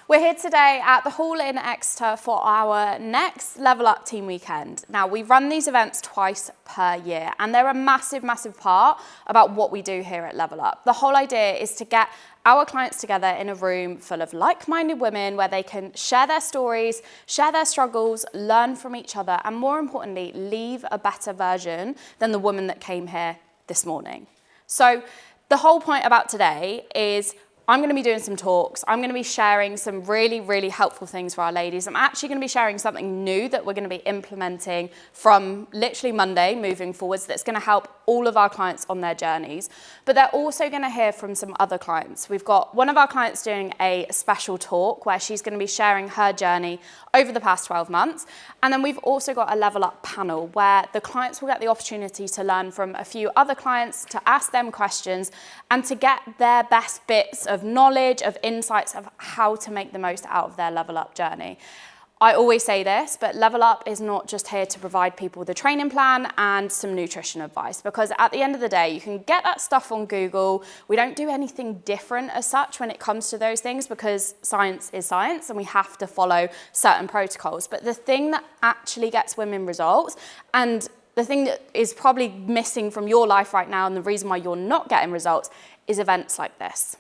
We're here today at the Hall in Exeter for our next Level Up Team Weekend. Now, we run these events twice per year, and they're a massive, massive part about what we do here at Level Up. The whole idea is to get our clients together in a room full of like-minded women where they can share their stories, share their struggles, learn from each other, and more importantly, leave a better version than the woman that came here this morning. So the whole point about today is I'm going to be doing some talks. I'm going to be sharing some really, really helpful things for our ladies. I'm actually going to be sharing something new that we're going to be implementing from literally Monday moving forwards that's going to help all of our clients on their journeys. But they're also going to hear from some other clients. We've got one of our clients doing a special talk where she's going to be sharing her journey over the past 12 months. And then we've also got a Level Up panel where the clients will get the opportunity to learn from a few other clients, to ask them questions and to get their best bits of knowledge, of insights of how to make the most out of their Level Up journey. I always say this, but Level Up is not just here to provide people with a training plan and some nutrition advice, because at the end of the day, you can get that stuff on Google. We don't do anything different as such when it comes to those things, because science is science and we have to follow certain protocols. But the thing that actually gets women results, and the thing that is probably missing from your life right now and the reason why you're not getting results, is events like this.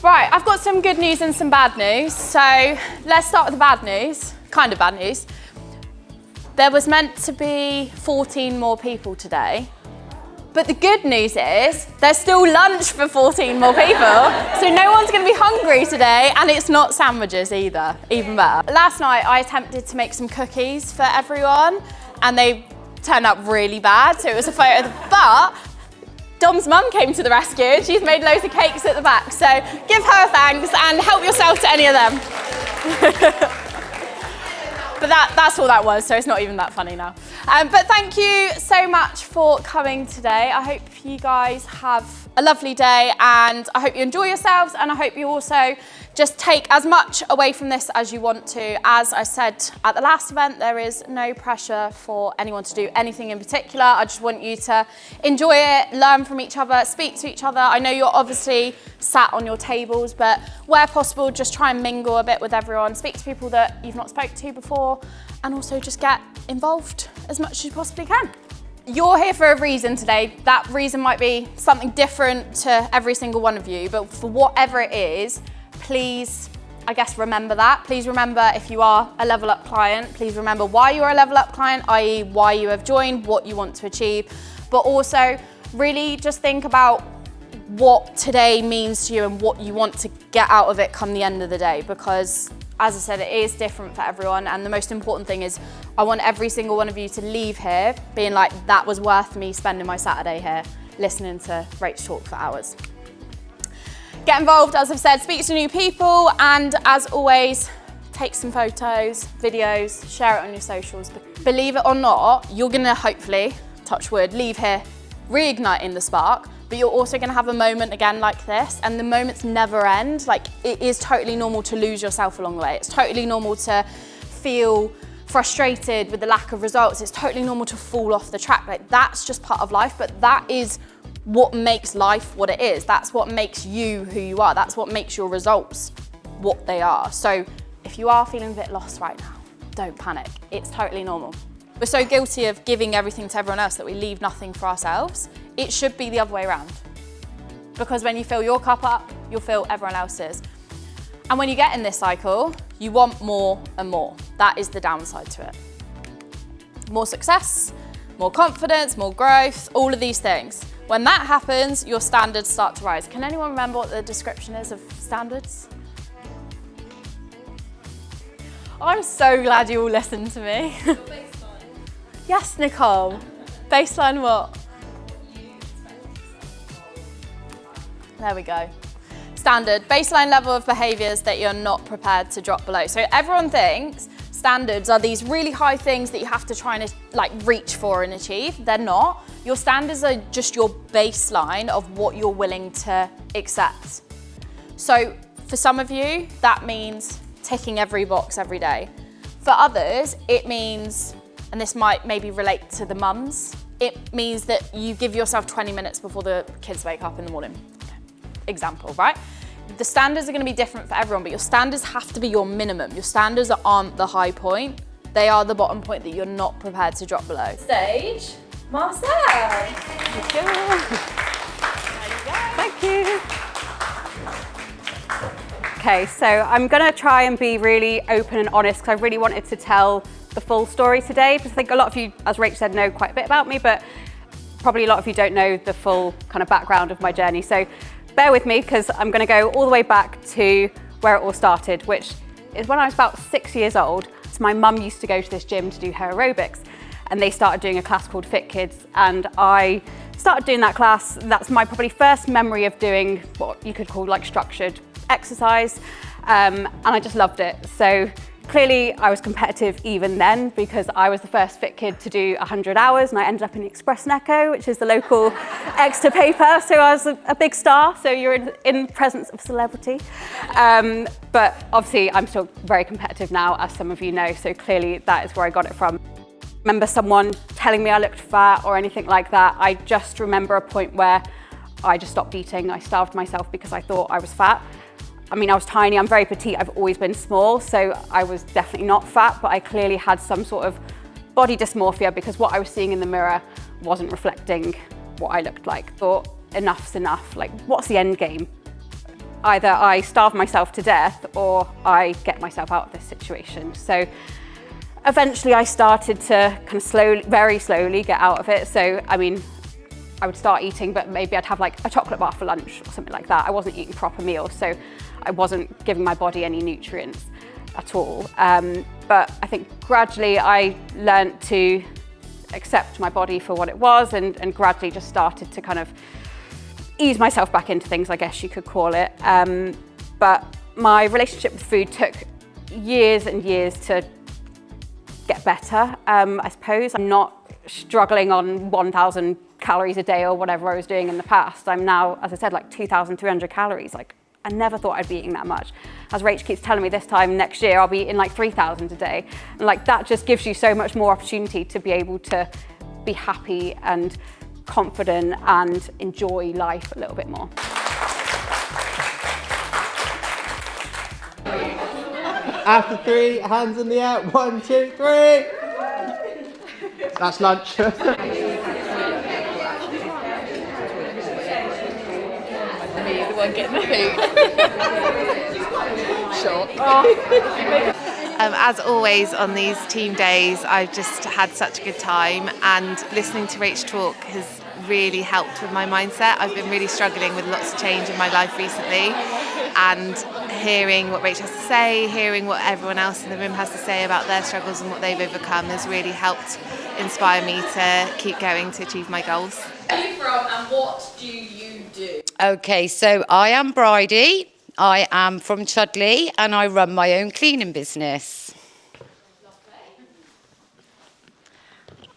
Right, I've got some good news and some bad news. So let's start with the bad news, kind of bad news. There was meant to be 14 more people today, but the good news is there's still lunch for 14 more people, so no one's going to be hungry today, and it's not sandwiches either, even better. Last night I attempted to make some cookies for everyone, and they turned out really bad, so it was a photo, but Dom's mum came to the rescue and she's made loads of cakes at the back, so give her thanks and help yourself to any of them. But that's all that was, so it's not even that funny now. But thank you so much for coming today. I hope you guys have a lovely day, and I hope you enjoy yourselves, and I hope you also just take as much away from this as you want to. As I said at the last event, there is no pressure for anyone to do anything in particular. I just want you to enjoy it, learn from each other, speak to each other. I know you're obviously sat on your tables, but where possible, just try and mingle a bit with everyone, speak to people that you've not spoken to before, and also just get involved as much as you possibly can. You're here for a reason today. That reason might be something different to every single one of you, but for whatever it is, please, I guess, remember that. Please remember, if you are a Level Up client, please remember why you're a Level Up client, i.e. why you have joined, what you want to achieve, but also really just think about what today means to you and what you want to get out of it come the end of the day, because as I said, it is different for everyone, and the most important thing is I want every single one of you to leave here being like, that was worth me spending my Saturday here listening to Rach talk for hours. Get involved, as I've said, speak to new people, and as always, take some photos, videos, share it on your socials. Believe it or not, you're gonna hopefully, touch wood, leave here reigniting the spark, but you're also gonna have a moment again like this, and the moments never end. Like, it is totally normal to lose yourself along the way. It's totally normal to feel frustrated with the lack of results. It's totally normal to fall off the track. Like, that's just part of life, but that is what makes life what it is. That's what makes you who you are. That's what makes your results what they are. So if you are feeling a bit lost right now, don't panic. It's totally normal. We're so guilty of giving everything to everyone else that we leave nothing for ourselves. It should be the other way around. Because when you fill your cup up, you'll fill everyone else's. And when you get in this cycle, you want more and more. That is the downside to it. More success, more confidence, more growth, all of these things. When that happens, your standards start to rise. Can anyone remember what the description is of standards? I'm so glad you all listened to me. Yes, Nicole. Baseline what? There we go. Standard, baseline level of behaviours that you're not prepared to drop below. So everyone thinks standards are these really high things that you have to try and like reach for and achieve. They're not. Your standards are just your baseline of what you're willing to accept. So for some of you, that means ticking every box every day. For others, it means, and this might maybe relate to the mums, it means that you give yourself 20 minutes before the kids wake up in the morning. Example, right? The standards are going to be different for everyone, but your standards have to be your minimum. Your standards aren't the high point. They are the bottom point that you're not prepared to drop below. Stage, Marcel. Thank you. Thank you. Okay, so I'm going to try and be really open and honest because I really wanted to tell the full story today, because I think a lot of you, as Rach said, know quite a bit about me, but probably a lot of you don't know the full kind of background of my journey. So bear with me, because I'm going to go all the way back to where it all started, which is when I was about 6 years old. So my mum used to go to this gym to do her aerobics, and they started doing a class called Fit Kids, and I started doing that class. That's my probably first memory of doing what you could call like structured exercise, and I just loved it. So clearly I was competitive even then, because I was the first fit kid to do 100 hours, and I ended up in the Express and Echo, which is the local extra paper. So I was a big star, so you're in presence of celebrity. But obviously I'm still very competitive now, as some of you know, so clearly that is where I got it from. Remember someone telling me I looked fat or anything like that. I just remember a point where I just stopped eating. I starved myself because I thought I was fat. I mean, I was tiny, I'm very petite, I've always been small, so I was definitely not fat, but I clearly had some sort of body dysmorphia because what I was seeing in the mirror wasn't reflecting what I looked like. Thought, enough's enough, like what's the end game? Either I starve myself to death or I get myself out of this situation. So eventually I started to kind of slowly, very slowly get out of it. So, I mean, I would start eating, but maybe I'd have like a chocolate bar for lunch or something like that. I wasn't eating proper meals, so I wasn't giving my body any nutrients at all. But I think gradually I learned to accept my body for what it was, and gradually just started to kind of ease myself back into things, I guess you could call it. But my relationship with food took years and years to get better, I suppose. I'm not struggling on 1,000 calories a day or whatever I was doing in the past. I'm now, as I said, like 2,300 calories. Like, I never thought I'd be eating that much. As Rach keeps telling me, this time next year I'll be eating like 3,000 a day. And like that just gives you so much more opportunity to be able to be happy and confident and enjoy life a little bit more. After 3, hands in the air. 1, 2, 3. That's lunch. The one getting the food. Sure. As always on these team days, I've just had such a good time, and listening to Rach talk has really helped with my mindset. I've been really struggling with lots of change in my life recently, and hearing what Rach has to say, hearing what everyone else in the room has to say about their struggles and what they've overcome has really helped inspire me to keep going to achieve my goals. Where are you from and what do you do? Okay, so I am Bridie. I am from Chudley and I run my own cleaning business.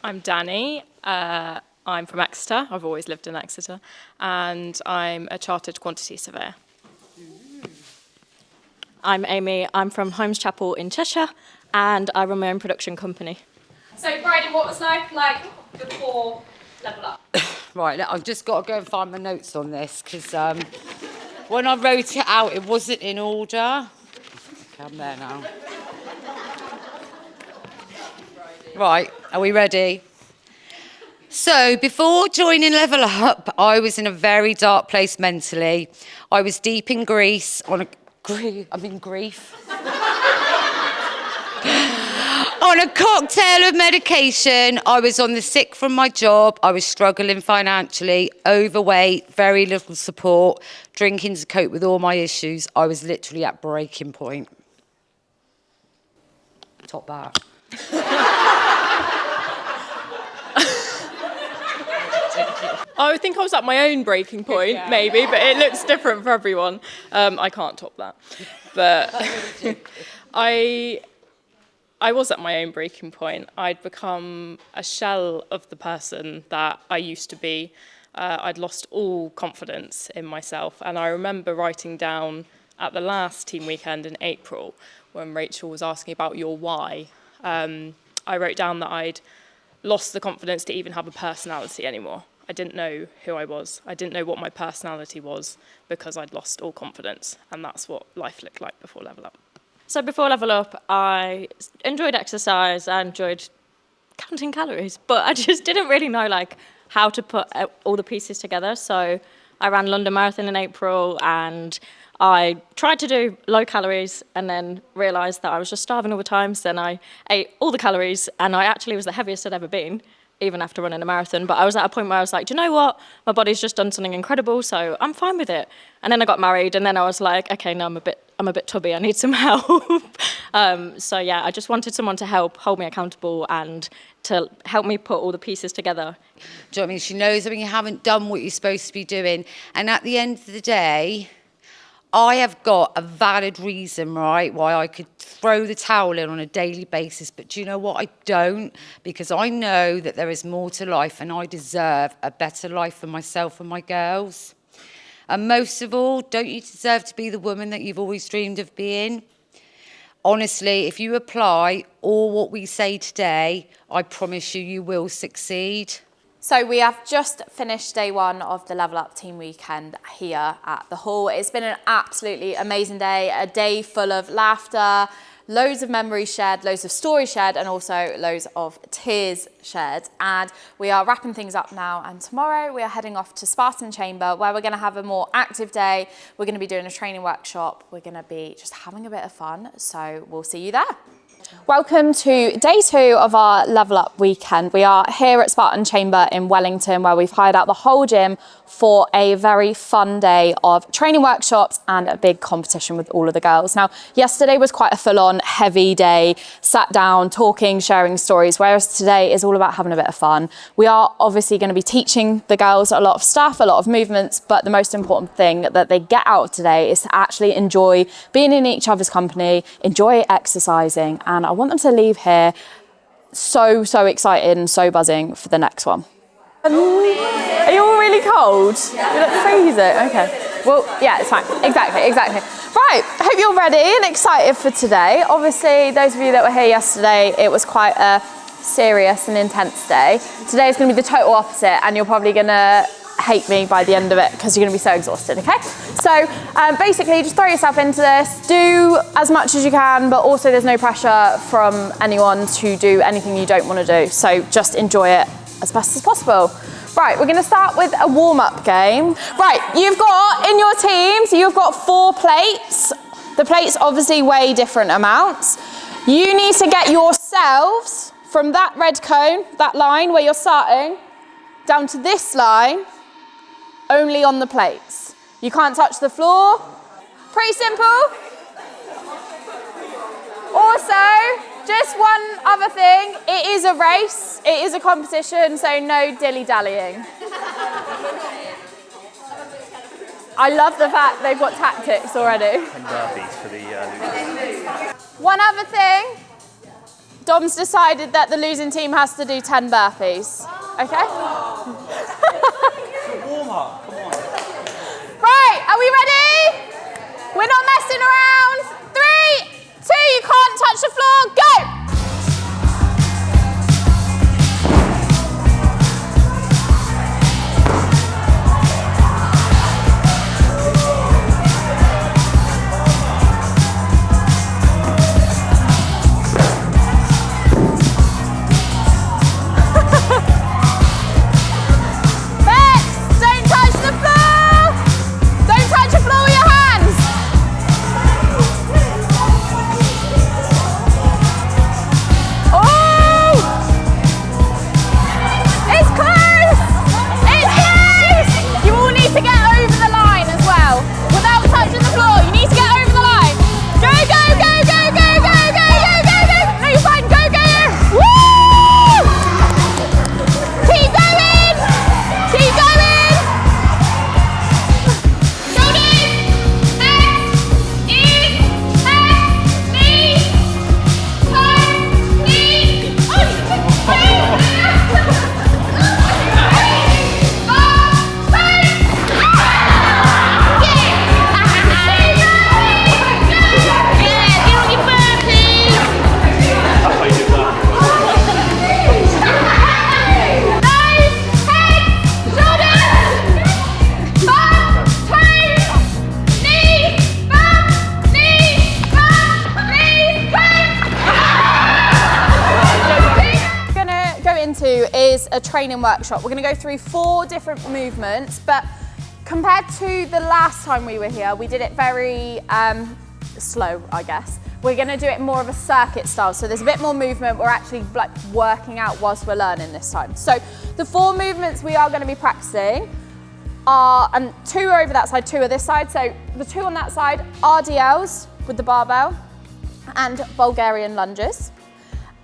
I'm Danny. I'm from Exeter. I've always lived in Exeter. And I'm a chartered quantity surveyor. I'm Amy. I'm from Holmes Chapel in Cheshire, and I run my own production company. So, Bridie, what was life like before Level Up? Right, I've just got to go and find my notes on this because when I wrote it out, it wasn't in order. Okay, I'm there now. Right, are we ready? So, before joining Level Up, I was in a very dark place mentally. I was deep in grief. On a cocktail of medication. I was on the sick from my job. I was struggling financially, overweight, very little support, drinking to cope with all my issues. I was literally at breaking point. Top that. I think I was at my own breaking point, maybe, but it looks different for everyone. I can't top that. But I I was at my own breaking point. I'd become a shell of the person that I used to be. I'd lost all confidence in myself. And I remember writing down at the last team weekend in April, when Rachel was asking about your why, I wrote down that I'd lost the confidence to even have a personality anymore. I didn't know who I was. I didn't know what my personality was because I'd lost all confidence. And that's what life looked like before Level Up. So before Level Up, I enjoyed exercise, I enjoyed counting calories, but I just didn't really know like how to put all the pieces together. So I ran London Marathon in April, and I tried to do low calories and then realised that I was just starving all the time. So then I ate all the calories, and I actually was the heaviest I'd ever been, even after running a marathon. But I was at a point where I was like, do you know what? My body's just done something incredible, so I'm fine with it. And then I got married, and then I was like, okay, no, I'm a bit tubby, I need some help. So yeah, I just wanted someone to help hold me accountable and to help me put all the pieces together. Do you know what I mean? She knows when you haven't done what you're supposed to be doing. And at the end of the day, I have got a valid reason, right, why I could throw the towel in on a daily basis. But do you know what? I don't, because I know that there is more to life, and I deserve a better life for myself and my girls. And most of all, don't you deserve to be the woman that you've always dreamed of being? Honestly, if you apply all what we say today, I promise you, you will succeed. So we have just finished day one of the Level Up team weekend here at the hall. It's been an absolutely amazing day, a day full of laughter, loads of memories shared, loads of stories shared, and also loads of tears shared. And we are wrapping things up now, and tomorrow we are heading off to Spartan Chamber, where we're going to have a more active day. We're going to be doing a training workshop. We're going to be just having a bit of fun, so we'll see you there. Welcome to day 2 of our Level Up weekend. We are here at Spartan Chamber in Wellington, where we've hired out the whole gym for a very fun day of training workshops and a big competition with all of the girls. Now, yesterday was quite a full-on, heavy day, sat down, talking, sharing stories, whereas today is all about having a bit of fun. We are obviously going to be teaching the girls a lot of stuff, a lot of movements, but the most important thing that they get out of today is to actually enjoy being in each other's company, enjoy exercising, and I want them to leave here so excited and so buzzing for the next one. Are you all really cold? You look freezing. Okay. Well, yeah, it's fine. Exactly. Right, I hope you're ready and excited for today. Obviously, those of you that were here yesterday, it was quite a serious and intense day. Today is going to be the total opposite, and you're probably going to hate me by the end of it because you're going to be so exhausted, okay? So basically just throw yourself into this, do as much as you can, but also there's no pressure from anyone to do anything you don't want to do. So just enjoy it as best as possible. Right, we're going to start with a warm-up game. Right, you've got in your teams, you've got 4 plates. The plates obviously weigh different amounts. You need to get yourselves from that red cone, that line where you're starting, down to this line, only on the plates. You can't touch the floor. Pretty simple. Also, just one other thing, it is a race, it is a competition, so no dilly-dallying. I love the fact they've got tactics already. And burpees for the losers. One other thing, Dom's decided that the losing team has to do 10 burpees, okay? Warm up, come on. Right, are we ready? We're not messing around. 3, 2, you can't touch the floor, go! into is a training workshop. We're going to go through 4 different movements, but compared to the last time we were here, we did it very slow, I guess. We're going to do it more of a circuit style, so there's a bit more movement. We're actually like working out whilst we're learning this time. So the 4 movements we are going to be practicing are, and 2 are over that side, 2 are this side. So the 2 on that side, RDLs with the barbell and Bulgarian lunges.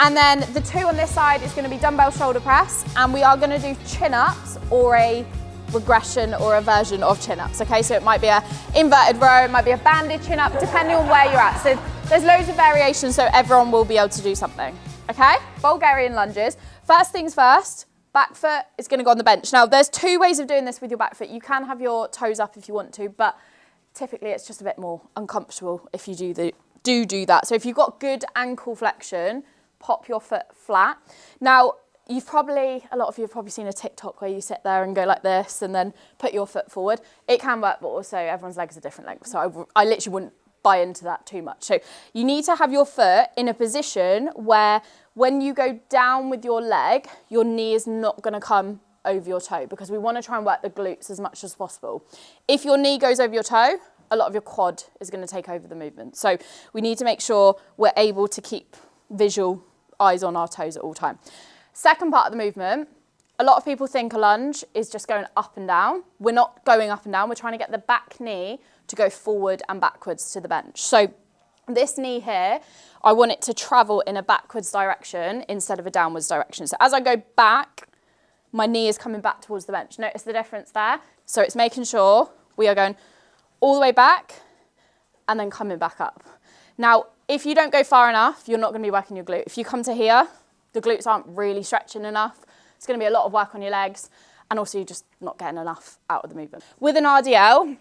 And then the 2 on this side is going to be dumbbell shoulder press, and we are going to do chin-ups or a regression or a version of chin-ups, okay? So it might be a inverted row, it might be a banded chin-up, depending on where you're at. So there's loads of variations, so everyone will be able to do something, okay? Bulgarian lunges. First things first, back foot is going to go on the bench. Now, there's 2 ways of doing this with your back foot. You can have your toes up if you want to, but typically it's just a bit more uncomfortable if you do that. So if you've got good ankle flexion, pop your foot flat. Now, a lot of you have probably seen a TikTok where you sit there and go like this and then put your foot forward. It can work, but also everyone's legs are different lengths, so I literally wouldn't buy into that too much. So you need to have your foot in a position where when you go down with your leg, your knee is not going to come over your toe, because we want to try and work the glutes as much as possible. If your knee goes over your toe, a lot of your quad is going to take over the movement. So we need to make sure we're able to keep visual eyes on our toes at all time. Second part of the movement, a lot of people think a lunge is just going up and down. We're not going up and down. We're trying to get the back knee to go forward and backwards to the bench. So this knee here, I want it to travel in a backwards direction instead of a downwards direction. So as I go back, my knee is coming back towards the bench. Notice the difference there? So it's making sure we are going all the way back and then coming back up. Now, if you don't go far enough, you're not going to be working your glute. If you come to here, the glutes aren't really stretching enough. It's going to be a lot of work on your legs, and also you're just not getting enough out of the movement. With an RDL,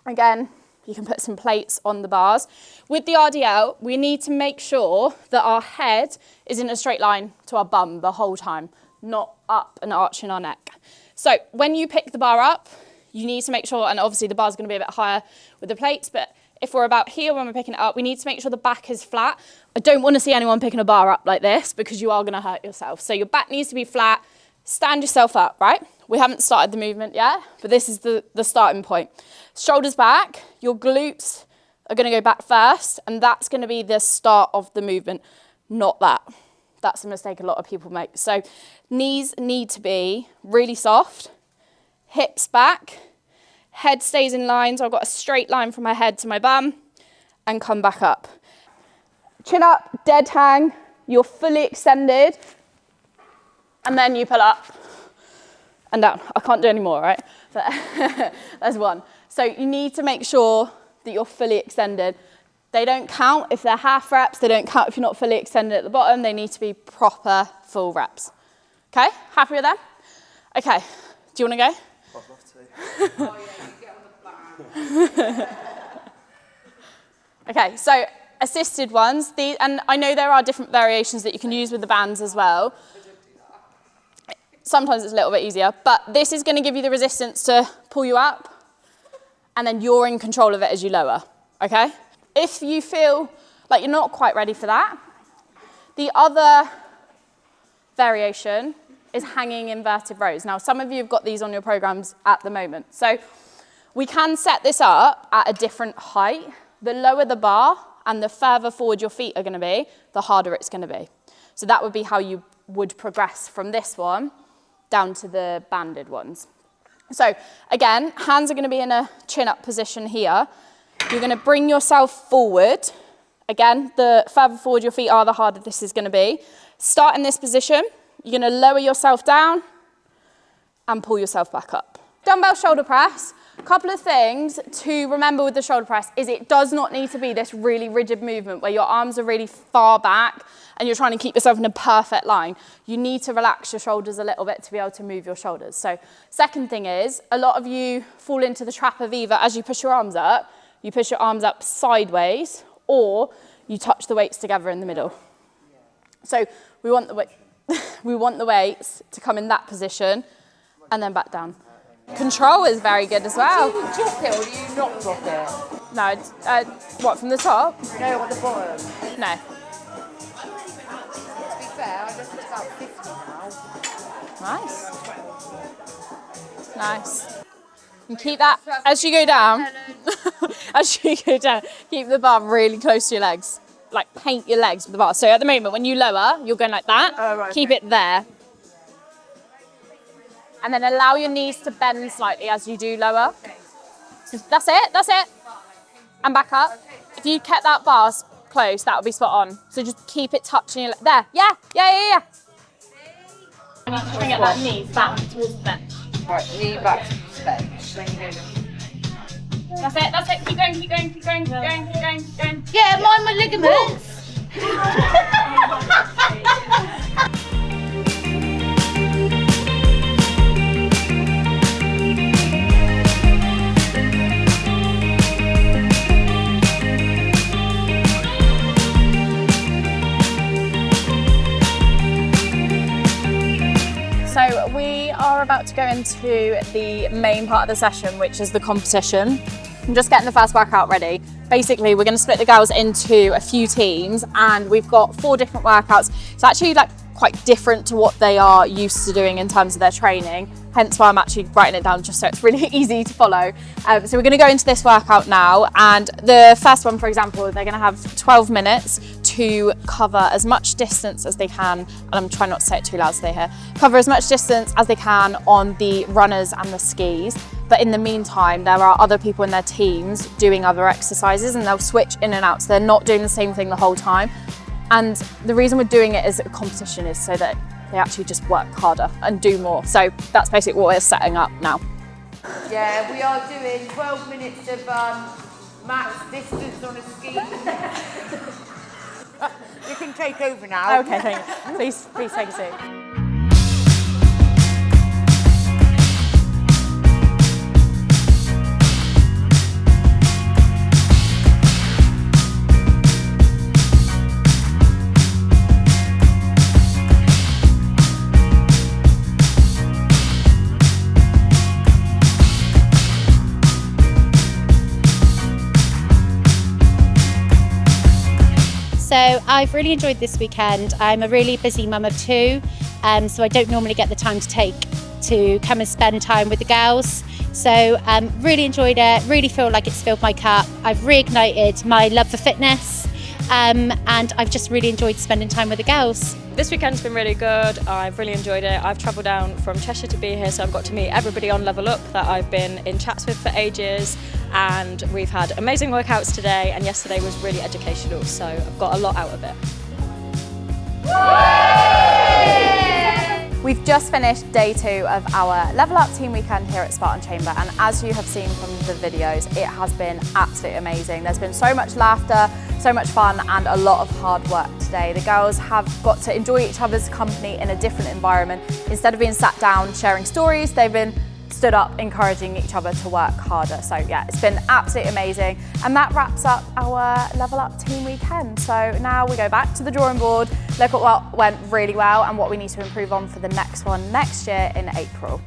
again, you can put some plates on the bars. With the RDL, we need to make sure that our head is in a straight line to our bum the whole time, not up and arching our neck. So when you pick the bar up, you need to make sure, and obviously the bar's going to be a bit higher with the plates, but if we're about here when we're picking it up, we need to make sure the back is flat. I don't want to see anyone picking a bar up like this, because you are going to hurt yourself. So your back needs to be flat. Stand yourself up, right? We haven't started the movement yet, but this is the starting point. Shoulders back, your glutes are going to go back first, and that's going to be the start of the movement, not that. That's a mistake a lot of people make. So knees need to be really soft, hips back, head stays in line, so I've got a straight line from my head to my bum, and come back up. Chin up, dead hang, you're fully extended, and then you pull up and down. I can't do any more, right? But there's one. So you need to make sure that you're fully extended. They don't count if they're half reps, they don't count if you're not fully extended at the bottom, they need to be proper full reps. Okay, happy with that? Okay, do you want to go? I'd love to. Oh yeah, you get on the plan. Okay, so assisted ones, and I know there are different variations that you can use with the bands as well. Sometimes it's a little bit easier, but this is going to give you the resistance to pull you up, and then you're in control of it as you lower, okay? If you feel like you're not quite ready for that, the other variation is hanging inverted rows. Now, some of you have got these on your programs at the moment. So we can set this up at a different height. The lower the bar and the further forward your feet are going to be, the harder it's going to be. So that would be how you would progress from this one down to the banded ones. So again, hands are going to be in a chin-up position here. You're going to bring yourself forward. Again, the further forward your feet are, the harder this is going to be. Start in this position. You're going to lower yourself down and pull yourself back up. Dumbbell shoulder press. A couple of things to remember with the shoulder press is it does not need to be this really rigid movement where your arms are really far back and you're trying to keep yourself in a perfect line. You need to relax your shoulders a little bit to be able to move your shoulders. So second thing is, a lot of you fall into the trap of either as you push your arms up, you push your arms up sideways, or you touch the weights together in the middle. So we want the weights to come in that position and then back down. Control is very good as well. Do you drop it or do you not drop it? No, what, from the top? No, at the bottom. No. To be fair, I just hit about 50 now. Nice. Nice. And keep that, as you go down, keep the bar really close to your legs. Like paint your legs with the bar. So at the moment, when you lower, you're going like that. Oh, right, keep okay. it there. And then allow your knees to bend slightly as you do lower. So that's it. And back up. If you kept that bar close, that would be spot on. So just keep it touching your leg. There, yeah. You need to bring that knee back towards the bench. Right, knee back to the bench. That's it. Keep going. Yeah, mind my ligaments. So we are about to go into the main part of the session, which is the competition. I'm just getting the first workout ready. Basically, we're going to split the girls into a few teams, and we've got 4 different workouts. It's actually like quite different to what they are used to doing in terms of their training. Hence why I'm actually writing it down just so it's really easy to follow. So we're going to go into this workout now, and the first one, for example, they're going to have 12 minutes to cover as much distance as they can, and I'm trying not to say it too loud so they hear, cover as much distance as they can on the runners and the skis. But in the meantime, there are other people in their teams doing other exercises, and they'll switch in and out, so they're not doing the same thing the whole time. And the reason we're doing it as a competition is so that they actually just work harder and do more. So that's basically what we're setting up now. Yeah, we are doing 12 minutes of max distance on a ski. You can take over now. Okay, thank you. Please take a seat. So I've really enjoyed this weekend. I'm a really busy mum of 2, so I don't normally get the time to come and spend time with the girls. So really enjoyed it, really feel like it's filled my cup. I've reignited my love for fitness, and I've just really enjoyed spending time with the girls. This weekend's been really good. I've really enjoyed it. I've travelled down from Cheshire to be here, so I've got to meet everybody on Level Up that I've been in chats with for ages, and we've had amazing workouts today, and yesterday was really educational, so I've got a lot out of it. We've just finished day 2 of our Level Up Team Weekend here at Spartan Chamber, and as you have seen from the videos, it has been absolutely amazing. There's been so much laughter, so much fun, and a lot of hard work today. The girls have got to enjoy each other's company in a different environment. Instead of being sat down sharing stories, they've been stood up encouraging each other to work harder. So yeah, it's been absolutely amazing. And that wraps up our Level Up Team Weekend. So now we go back to the drawing board, look at what went really well and what we need to improve on for the next one next year in April.